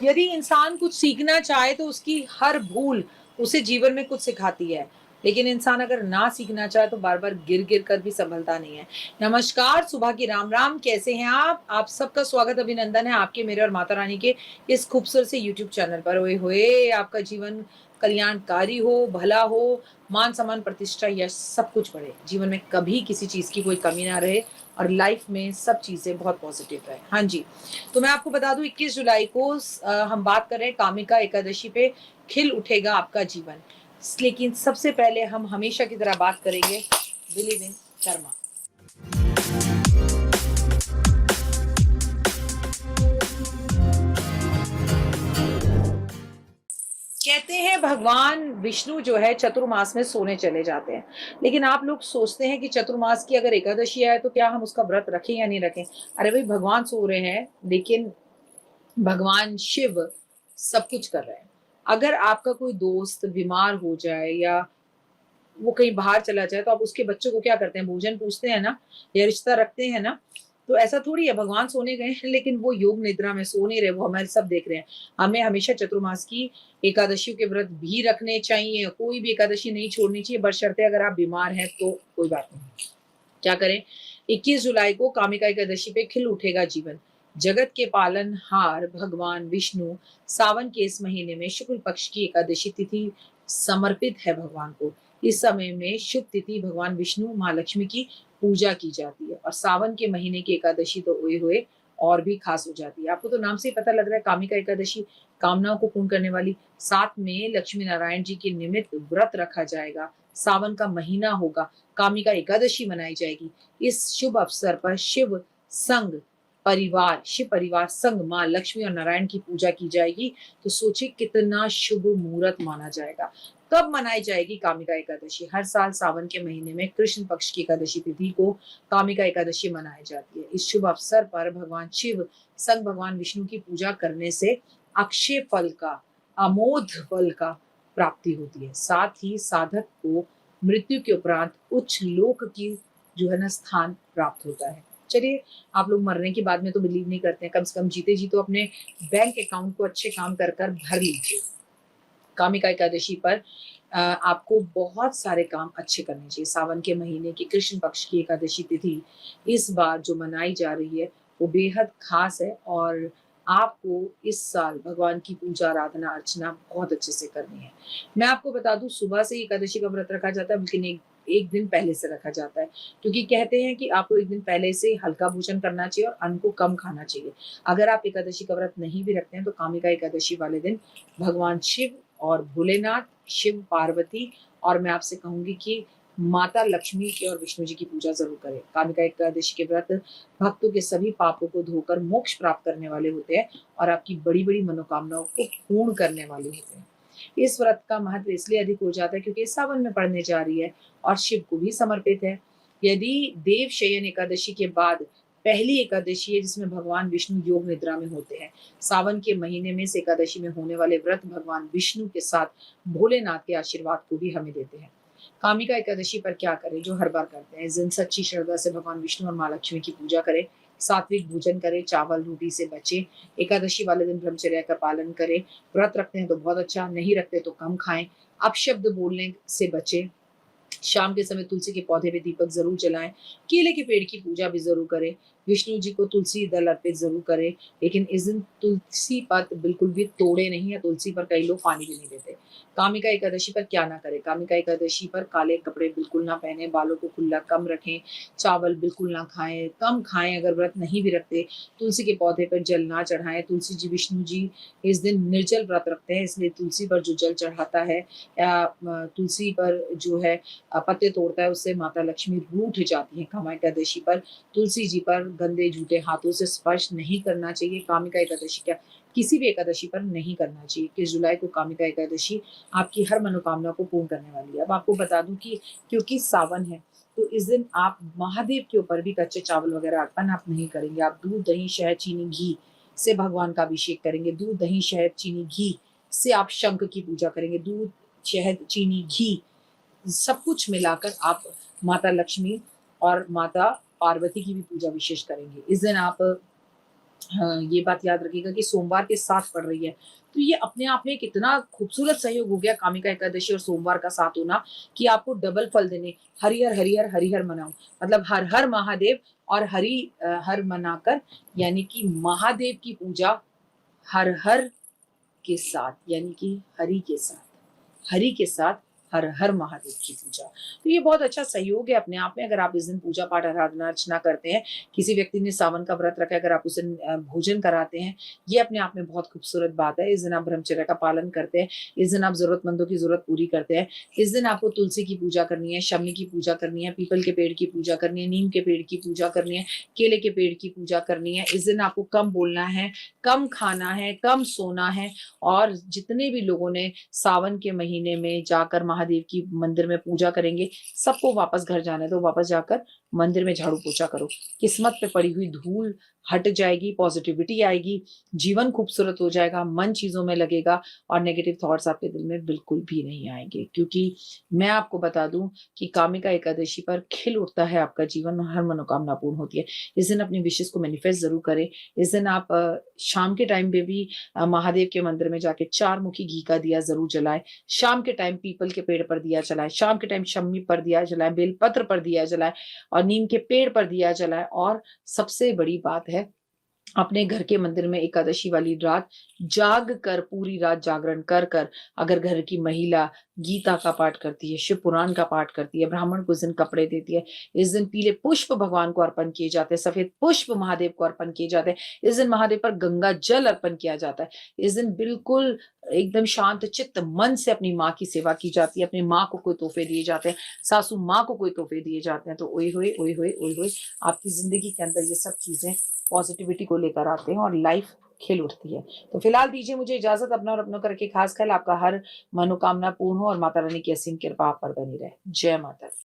यदि इंसान कुछ सीखना चाहे तो उसकी हर भूल उसे जीवन में कुछ सिखाती है। लेकिन इंसान अगर ना सीखना चाहे तो बार-बार गिर-गिर कर भी संभलता नहीं है। नमस्कार, सुबह की राम-राम, कैसे हैं आप? आप सबका स्वागत अभिनंदन है आपके, मेरे और माता रानी के इस खूबसूरत से यूट्यूब चैनल पर। ओए होए! आपका जीवन कल्याणकारी हो, भला हो, मान-सम्मान, प्रतिष्ठा, यश सब कुछ बढ़े। जीवन में कभी किसी चीज़ की कोई कमी ना रहे और लाइफ में सब चीज़ें बहुत पॉज़िटिव रहें। हाँ जी। तो मैं आपको बता दूँ 21 जुलाई को हम बात कर रहे हैं कामिका एकादशी पे खिल उठेगा आपका जीवन। लेकिन सबसे पहले हम हमेशा की तरह बात करेंगे बिलीव इन कर्मा। कहते हैं भगवान विष्णु जो है चतुर्मास में सोने चले जाते हैं। लेकिन आप लोग सोचते हैं कि चतुर्मास की अगर एकादशी आए तो क्या हम उसका व्रत रखें या नहीं रखें? अरे भाई भगवान सो रहे हैं, लेकिन भगवान शिव सब कुछ कर रहे हैं। अगर आपका कोई दोस्त बीमार हो जाए या वो कहीं बाहर चला जाए तो आप उसके बच्चों को क्या करते हैं, भोजन पूछते हैं ना या रिश्ता रखते हैं ना। तो ऐसा थोड़ी है भगवान सोने गए हैं लेकिन वो योग निद्रा में सो नहीं रहे, वो हमारे सब देख रहे हैं। हमें हमेशा चतुर्मास की एकादशियों के व्रत भी रखने चाहिए, कोई भी एकादशी नहीं छोड़नी चाहिए, बशर्ते अगर आप बीमार हैं तो कोई बात नहीं। क्या करें? 21 जुलाई को कामिका एकादशी पे खिल उठेगा जीवन। जगत के पालनहार भगवान विष्णु सावन के इस महीने में शुक्ल पक्ष की एकादशी तिथि समर्पित है भगवान को। इस समय में शुभ तिथि भगवान विष्णु माँ लक्ष्मी की पूजा की जाती है और सावन के महीने की एकादशी तो ओए होए और भी खास हो जाती है। आपको तो नाम से ही पता लग रहा है कामिका एकादशी कामनाओं को पूर्ण करने वाली। साथ में लक्ष्मी नारायण जी के निमित्त व्रत रखा जाएगा। सावन का महीना होगा, कामिका एकादशी मनाई जाएगी। इस शुभ अवसर पर शिव परिवार संग माँ लक्ष्मी और नारायण की पूजा की जाएगी। तो सोचिए कितना शुभ मुहूर्त माना जाएगा। कब मनाई जाएगी कामिका एकादशी? हर साल सावन के महीने में कृष्ण पक्ष की एकादशी तिथि को कामिका एकादशी मनाई जाती है। इस शुभ अवसर पर भगवान शिव संग भगवान विष्णु की पूजा करने से अक्षय फल का, अमोघ फल का प्राप्ति होती है। साथ ही साधक को मृत्यु के उपरांत उच्च लोक की जो है ना स्थान प्राप्त होता है। चलिए, आप लोग मरने के बाद में तो बिलीव नहीं करते हैं, कम से कम जीते जी तो अपने बैंक अकाउंट को अच्छे काम कर कर भर लीजिए। कामिका एकादशी पर आपको बहुत सारे काम अच्छे करने चाहिए। सावन के महीने की कृष्ण पक्ष की एकादशी तिथि इस बार जो मनाई जा रही है वो बेहद खास है और आपको इस साल भगवान की पूजा आराधना अर्चना बहुत अच्छे से करनी है। मैं आपको बता दूं सुबह से ही एकादशी का व्रत रखा जाता है, लेकिन एक दिन पहले से रखा जाता है, क्योंकि कहते हैं कि आपको एक दिन पहले से हल्का भोजन करना चाहिए और अन्न को कम खाना चाहिए। अगर आप एकादशी का व्रत नहीं भी रखते हैं तो कामिका एकादशी वाले दिन भगवान शिव और भोलेनाथ, शिव, पार्वती और मैं आपसे कहूँगी कि माता लक्ष्मी की और विष्णु जी की पूजा ज़रूर करें। कामिका एकादशी के व्रत भक्तों के सभी पापों को धोकर मोक्ष प्राप्त करने वाले होते हैं और आपकी बड़ी-बड़ी मनोकामनाओं को पूर्ण करने वाले होते हैं। इस व्रत का महत्व इसलिए अधिक हो जाता है क्योंकि सावन में पड़ने जा रही है और शिव को भी समर्पित है। यदि देव शयन एकादशी के बाद पहली एकादशी है जिसमें भगवान विष्णु योग निद्रा में होते हैं। सावन के महीने में इस एकादशी में होने वाले व्रत भगवान विष्णु के साथ भोलेनाथ के आशीर्वाद को भी हमें देते हैं। कामिका एकादशी पर क्या करें? जो हर बार करते हैं, इस दिन सच्ची श्रद्धा से भगवान विष्णु और माँ लक्ष्मी की पूजा करें, सात्विक भोजन करें, चावल रोटी से बचें, एकादशी वाले दिन ब्रह्मचर्य का पालन करें, व्रत रखते हैं तो बहुत अच्छा, नहीं रखते तो कम खाएं, अपशब्द बोलने से बचें, शाम के समय तुलसी के पौधे पे दीपक जरूर जलाएं, केले के पेड़ की पूजा भी जरूर करें, विष्णु जी को तुलसी दल अर्पित जरूर करें, लेकिन इस दिन तुलसी पत्र बिल्कुल भी तोड़े नहीं है, तुलसी पर कई लोग पानी भी नहीं देते। कामिका एकादशी पर क्या ना करें? कामिका एकादशी पर काले कपड़े बिल्कुल ना पहने, बालों को खुला कम रखें, चावल बिल्कुल ना खाएं, कम खाएं, अगर व्रत नहीं भी रखते, तुलसी के पौधे पर जल ना चढ़ाएं। तुलसी जी विष्णु जी इस दिन निर्जल व्रत रखते हैं, इसलिए तुलसी पर जो जल चढ़ाता है या तुलसी पर जो है पत्ते तोड़ता है, उससे माता लक्ष्मी रूठ जाती हैं। कामिका एकादशी पर तुलसी जी पर गंदे जूठे हाथों से स्पर्श नहीं करना चाहिए। कामिका एकादशी क्या किसी भी एकादशी पर नहीं करना चाहिए। 21 जुलाई को कामिका एकादशी आपकी हर मनोकामना को पूर्ण करने वाली है। अब आपको बता दूं कि क्योंकि सावन है तो इस दिन आप महादेव के ऊपर भी कच्चे चावल वगैरह अर्पण आप नहीं करेंगे। आप दूध, दही, शहद, चीनी, घी से भगवान का अभिषेक करेंगे। दूध, दही, शहद, चीनी, घी से आप शंख की पूजा करेंगे। दूध, शहद, चीनी, घी सब कुछ मिलाकर आप माता लक्ष्मी और माता पार्वती की भी पूजा विशेष करेंगे। इस दिन आप हाँ, ये बात याद रखिएगा कि सोमवार के साथ पड़ रही है। तो ये अपने आप में एक इतना खूबसूरत सहयोग हो गया कामिका एकादशी और सोमवार का साथ होना कि आपको डबल फल देने हरिहर, हरिहर, हरिहर मनाओ। मतलब हर हर महादेव और हर मनाकर यानी कि महादेव की पूजा हर हर के साथ यानी कि हरि के साथ हर हर महादेव की पूजा। तो ये बहुत अच्छा सहयोग है अपने आप में अगर आप इस दिन पूजा पाठ आराधना अर्चना करते हैं, किसी व्यक्ति ने सावन का व्रत रखा है अगर आप उस दिन भोजन कराते हैं, ये अपने आप में बहुत खूबसूरत बात है। इस दिन आप ब्रह्मचर्य का पालन करते हैं, इस दिन आप ज़रूरतमंदों की ज़रूरत पूरी करते हैं। इस दिन आपको तुलसी की पूजा करनी है, शमी की पूजा करनी है, पीपल के पेड़ की पूजा करनी है, नीम के पेड़ की पूजा करनी है, केले के पेड़ की पूजा करनी है। इस दिन आपको कम बोलना है, कम खाना है, कम सोना है और जितने भी लोगों ने सावन के महीने में जाकर महादेव की मंदिर में पूजा करेंगे, सबको वापस घर जाना है तो वापस जाकर मंदिर में झाड़ू पोछा करो। किस्मत पे पड़ी हुई धूल हट जाएगी, पॉजिटिविटी आएगी, जीवन खूबसूरत हो जाएगा, मन चीज़ों में लगेगा और नेगेटिव थॉट्स आपके दिल में बिल्कुल भी नहीं आएँगे। क्योंकि मैं आपको बता दूँ कि कामिका एकादशी पर खिल उठता है आपका जीवन और हर मनोकामना पूर्ण होती है। इस दिन अपनी विशेज़ को मैनिफेस्ट ज़रूर करें। इस दिन आप शाम के टाइम पे भी महादेव के मंदिर में जाके 4 मुखी घी का दिया ज़रूर जलाएँ। शाम के टाइम पीपल के पेड़ पर दिया जलाएँ, शाम के टाइम शमी पर दिया जलाएँ, बेलपत्र पर दिया जलाएँ और नीम के पेड़ पर दिया जलाएँ और सबसे बड़ी बात है अपने घर के मंदिर में एकादशी वाली रात जाग कर पूरी रात जागरण कर कर अगर घर की महिला गीता का पाठ करती है, शिव पुराण का पाठ करती है, ब्राह्मण को इस दिन कपड़े देती है, इस दिन पीले पुष्प भगवान को अर्पण किए जाते हैं, सफेद पुष्प महादेव को अर्पण किए जाते हैं, इस दिन महादेव पर गंगा जल अर्पण किया जाता है। इस दिन बिल्कुल एकदम शांत चित्त मन से अपनी माँ की सेवा की जाती है, अपनी माँ को कोई तोहफे दिए जाते हैं, सासू माँ को कोई तोहफे दिए जाते हैं। तो ओए होए, ओए होए, ओए होए, आपकी ज़िंदगी के अंदर ये सब चीज़ें पॉजिटिविटी को लेकर आते हैं और लाइफ खिल उठती है। तो फिलहाल दीजिए मुझे इजाज़त अपना और अपनों करके ख़ास ख़याल आपका हर मनोकामना पूर्ण हो और माता रानी की असीम कृपा आप पर बनी रहे। जय माता दी।